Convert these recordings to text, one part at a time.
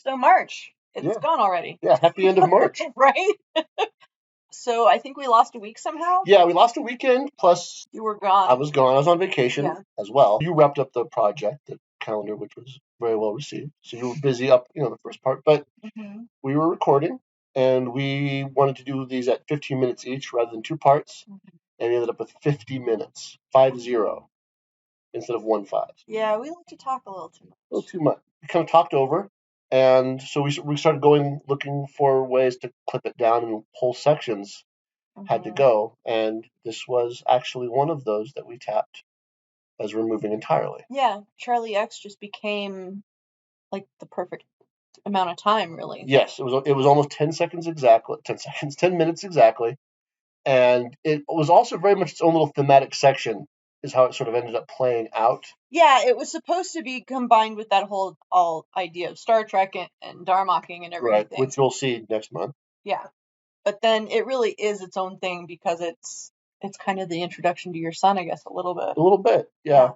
So March. It's Yeah. gone already. Yeah, happy end of March. Right? So I think we lost a week somehow? Yeah, we lost a weekend, plus You were gone. I was gone. I was on vacation Yeah. as well. You wrapped up the project, the calendar, which was very well received. So you were busy up, the first part. But we were recording, and we wanted to do these at 15 minutes each rather than 2 parts. And we ended up with 50 minutes, 50, instead of 15. Yeah, we like to talk a little too much. A little too much. We kind of talked over, and so we started looking for ways to clip it down, and whole sections had to go. And this was actually one of those that we tapped as removing entirely. Yeah, Charlie X just became like the perfect amount of time, really. Yes, it was almost 10 minutes exactly. And it was also very much its own little thematic section, is how it sort of ended up playing out. Yeah, it was supposed to be combined with that whole idea of Star Trek and Darmocking and everything. Right, which we'll see next month. Yeah. But then it really is its own thing because it's kind of the introduction to your son, I guess, a little bit. A little bit, yeah.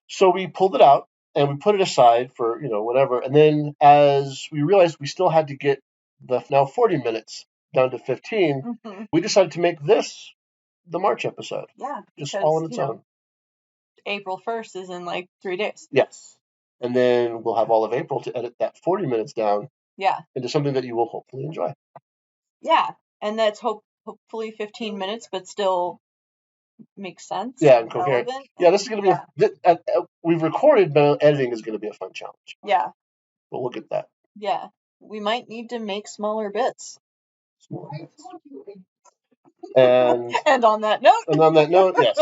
So we pulled it out and we put it aside for, whatever. And then as we realized we still had to get the now 40 minutes down to 15, we decided to make this the March episode. Yeah. Just all on its own. April 1st is in like 3 days. Yes. And then we'll have all of April to edit that 40 minutes down. Yeah. Into something that you will hopefully enjoy. Yeah. And that's hopefully 15 minutes, but still makes sense. Yeah, and coherent. Yeah, this is going to be we've recorded, but editing is going to be a fun challenge. Yeah. We'll look at that. Yeah. We might need to make smaller bits. And on that note. Yes.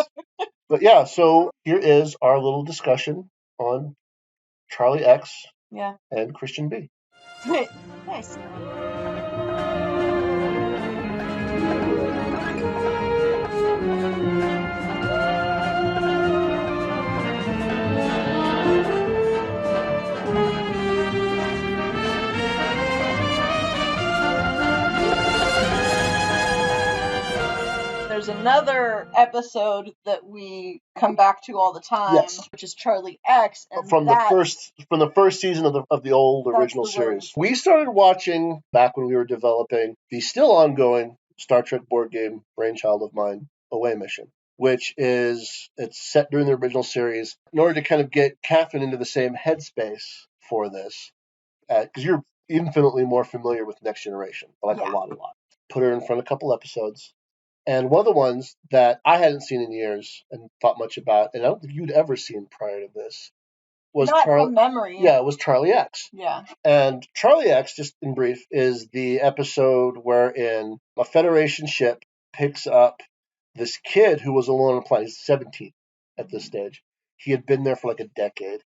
But yeah, so here is our little discussion on Charlie X and Christian B. Nice. There's another episode that we come back to all the time, which is Charlie X, and from the first season of the old original series. We started watching back when we were developing the still ongoing Star Trek board game brainchild of mine, Away Mission, which it's set during the original series. In order to kind of get Catherine into the same headspace for this, because you're infinitely more familiar with Next Generation, like a lot. Put her in front of a couple episodes. And one of the ones that I hadn't seen in years and thought much about, and I don't think you'd ever seen prior to this, was from memory. Yeah, it was Charlie X. Yeah. And Charlie X, just in brief, is the episode wherein a Federation ship picks up this kid who was alone on a planet. He's 17 at this stage. He had been there for like a decade.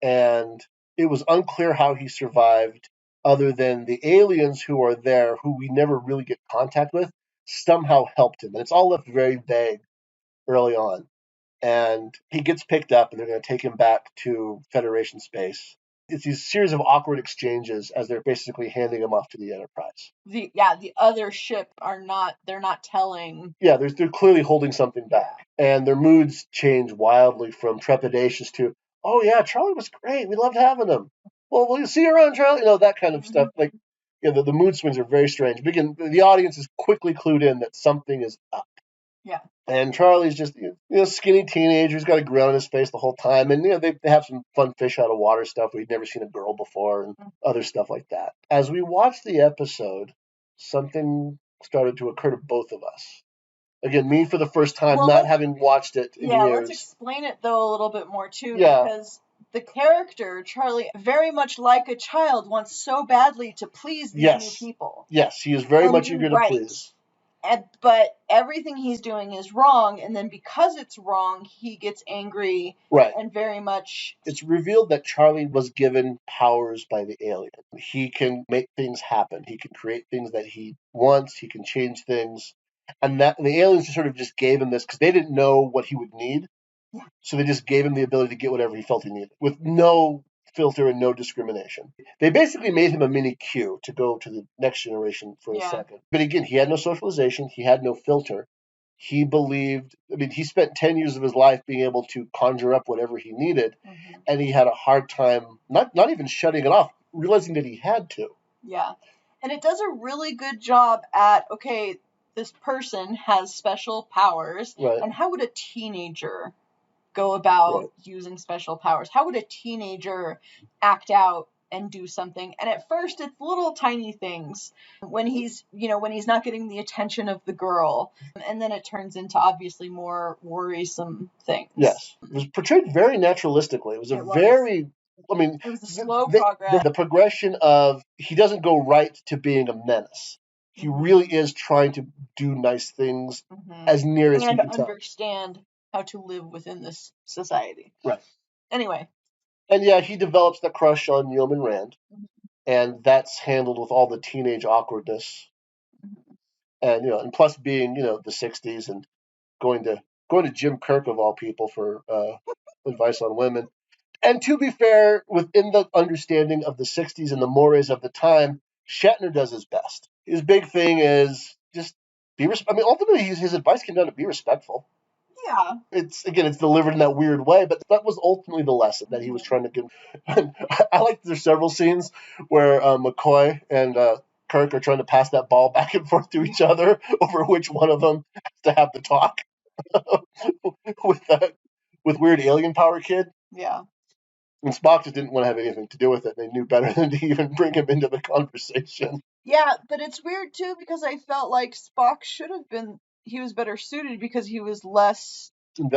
And it was unclear how he survived, other than the aliens who are there, who we never really get contact with, somehow helped him. And it's all left very vague early on. And he gets picked up, and they're going to take him back to Federation space. It's these series of awkward exchanges as they're basically handing him off to the Enterprise. The other ship they're not telling. Yeah, they're clearly holding something back. And their moods change wildly from trepidatious to, oh yeah, Charlie was great. We loved having him. Well, we'll see you around, Charlie. That kind of stuff. Like, the mood swings are very strange. Again, the audience is quickly clued in that something is up. Yeah. And Charlie's just, skinny teenager. He's got a grin on his face the whole time. And, they have some fun fish out of water stuff. We'd never seen a girl before and other stuff like that. As we watched the episode, something started to occur to both of us. Again, me for the first time, not having watched it in years. Yeah, let's explain it, though, a little bit more, too. Yeah. Because the character, Charlie, very much like a child, wants so badly to please these new people. Yes, he is very much eager to please. But everything he's doing is wrong, and then because it's wrong, he gets angry. Right. And very much... It's revealed that Charlie was given powers by the alien. He can make things happen. He can create things that he wants. He can change things. And the aliens just gave him this because they didn't know what he would need. Yeah. So they just gave him the ability to get whatever he felt he needed, with no filter and no discrimination. They basically made him a mini Q, to go to the Next Generation for a second. But again, he had no socialization. He had no filter. He believed, he spent 10 years of his life being able to conjure up whatever he needed. Mm-hmm. And he had a hard time, not even shutting it off, realizing that he had to. Yeah. And it does a really good job at, okay, this person has special powers, right. and how would a teenager go about using special powers? How would a teenager act out and do something? And at first it's little tiny things when he's not getting the attention of the girl, and then it turns into obviously more worrisome things. Yes. It was portrayed very naturalistically. It was it was a slow progress. The progression of he doesn't go right to being a menace. He really is trying to do nice things as near as he can tell. And understand how to live within this society. Right. Anyway. And yeah, he develops the crush on Yeoman Rand, and that's handled with all the teenage awkwardness. And and plus being the 60s and going to Jim Kirk of all people for advice on women. And to be fair, within the understanding of the 60s and the mores of the time, Shatner does his best. His big thing is just be respectful. Ultimately, his advice came down to be respectful. Yeah. It's delivered in that weird way, but that was ultimately the lesson that he was trying to give. I like there's several scenes where McCoy and Kirk are trying to pass that ball back and forth to each other over which one of them has to have the talk with weird alien power kid. Yeah. And Spock just didn't want to have anything to do with it. They knew better than to even bring him into the conversation. Yeah, but it's weird too because I felt like Spock he was better suited because he was less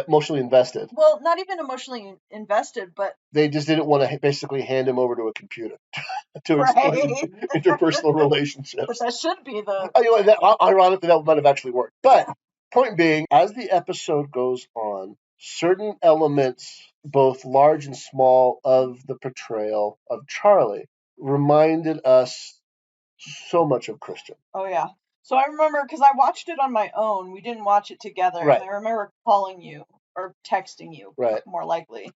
emotionally invested. Well, not even emotionally invested, but they just didn't want to basically hand him over to a computer to explain interpersonal relationships. But that should be the. Ironically, that might have actually worked. But point being, as the episode goes on, certain elements, both large and small, of the portrayal of Charlie reminded us so much of Christian. Oh yeah. So I remember because I watched it on my own. We didn't watch it together. Right. And I remember calling you or texting you, right, more likely,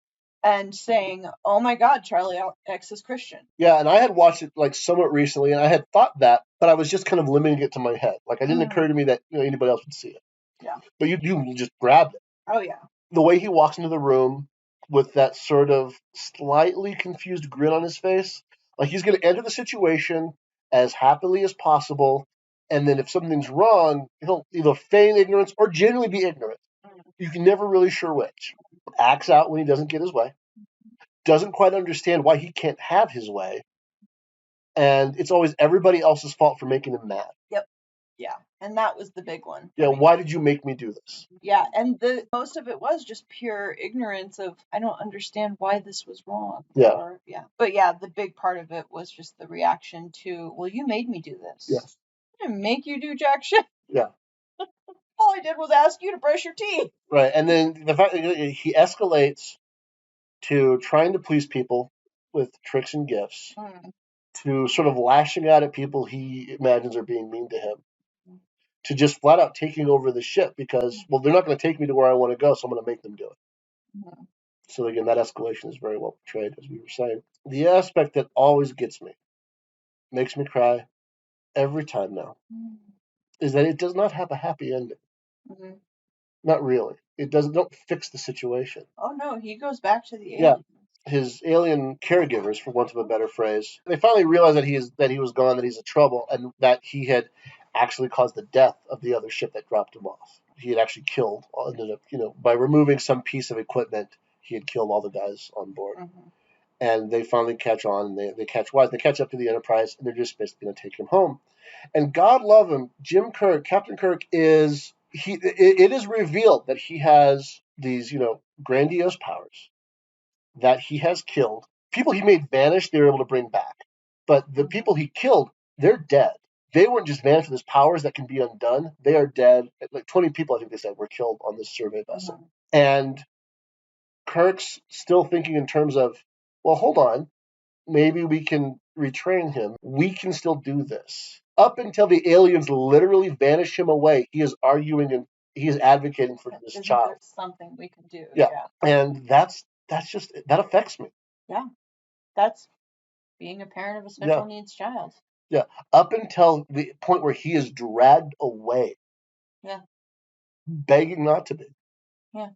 and saying, "Oh my God, Charlie X is Christian." Yeah, and I had watched it like somewhat recently, and I had thought that, but I was just kind of limiting it to my head. Like it didn't occur to me that anybody else would see it. Yeah. But you just grabbed it. Oh yeah. The way he walks into the room with that sort of slightly confused grin on his face, like he's going to enter the situation as happily as possible, and then if something's wrong, he'll either feign ignorance or genuinely be ignorant. You can never really sure which. Acts out when he doesn't get his way. Doesn't quite understand why he can't have his way. And it's always everybody else's fault for making him mad. Yep. Yeah. And that was the big one. Yeah, why did you make me do this? Yeah, and most of it was just pure ignorance of, I don't understand why this was wrong. Yeah. But yeah, the big part of it was just the reaction to, well, you made me do this. Yes. I didn't make you do jack shit. Yeah. All I did was ask you to brush your teeth. Right, and then the fact that he escalates to trying to please people with tricks and gifts, to sort of lashing out at people he imagines are being mean to him, to just flat out taking over the ship because, well, they're not going to take me to where I want to go, so I'm going to make them do it. So again, that escalation is very well portrayed, as we were saying. The aspect that always gets me, makes me cry every time now, is that it does not have a happy ending. Not really. It don't fix the situation. Oh no, he goes back to the alien. Yeah. His alien caregivers, for want of a better phrase, they finally realize that he was gone, that he's in trouble, and that he had actually caused the death of the other ship that dropped him off. He had actually killed, ended up, by removing some piece of equipment, he had killed all the guys on board. And they finally catch on, and they catch wise. They catch up to the Enterprise, and they're just basically going to take him home. And God love him, Jim Kirk, Captain Kirk is it is revealed that he has these, grandiose powers, that he has killed. People he made vanish, they were able to bring back. But the people he killed, they're dead. They weren't just vanished with his powers that can be undone. They are dead. Like 20 people, I think they said, were killed on this survey vessel. And Kirk's still thinking in terms of, well, hold on. Maybe we can retrain him. We can still do this. Up until the aliens literally vanish him away, he is arguing and he is advocating for this child. There's something we can do. Yeah. And that's just, that affects me. Yeah. That's being a parent of a special needs child. Yeah. Up until the point where he is dragged away. Yeah. Begging not to be. Yeah.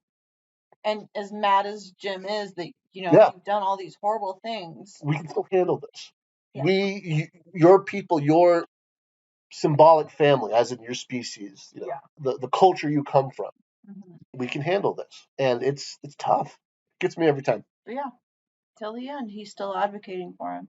And as mad as Jim is that, you've done all these horrible things. We can still handle this. Your people, your symbolic family, as in your species, the culture you come from, we can handle this. And it's tough. It gets me every time. Yeah. Till the end, he's still advocating for him.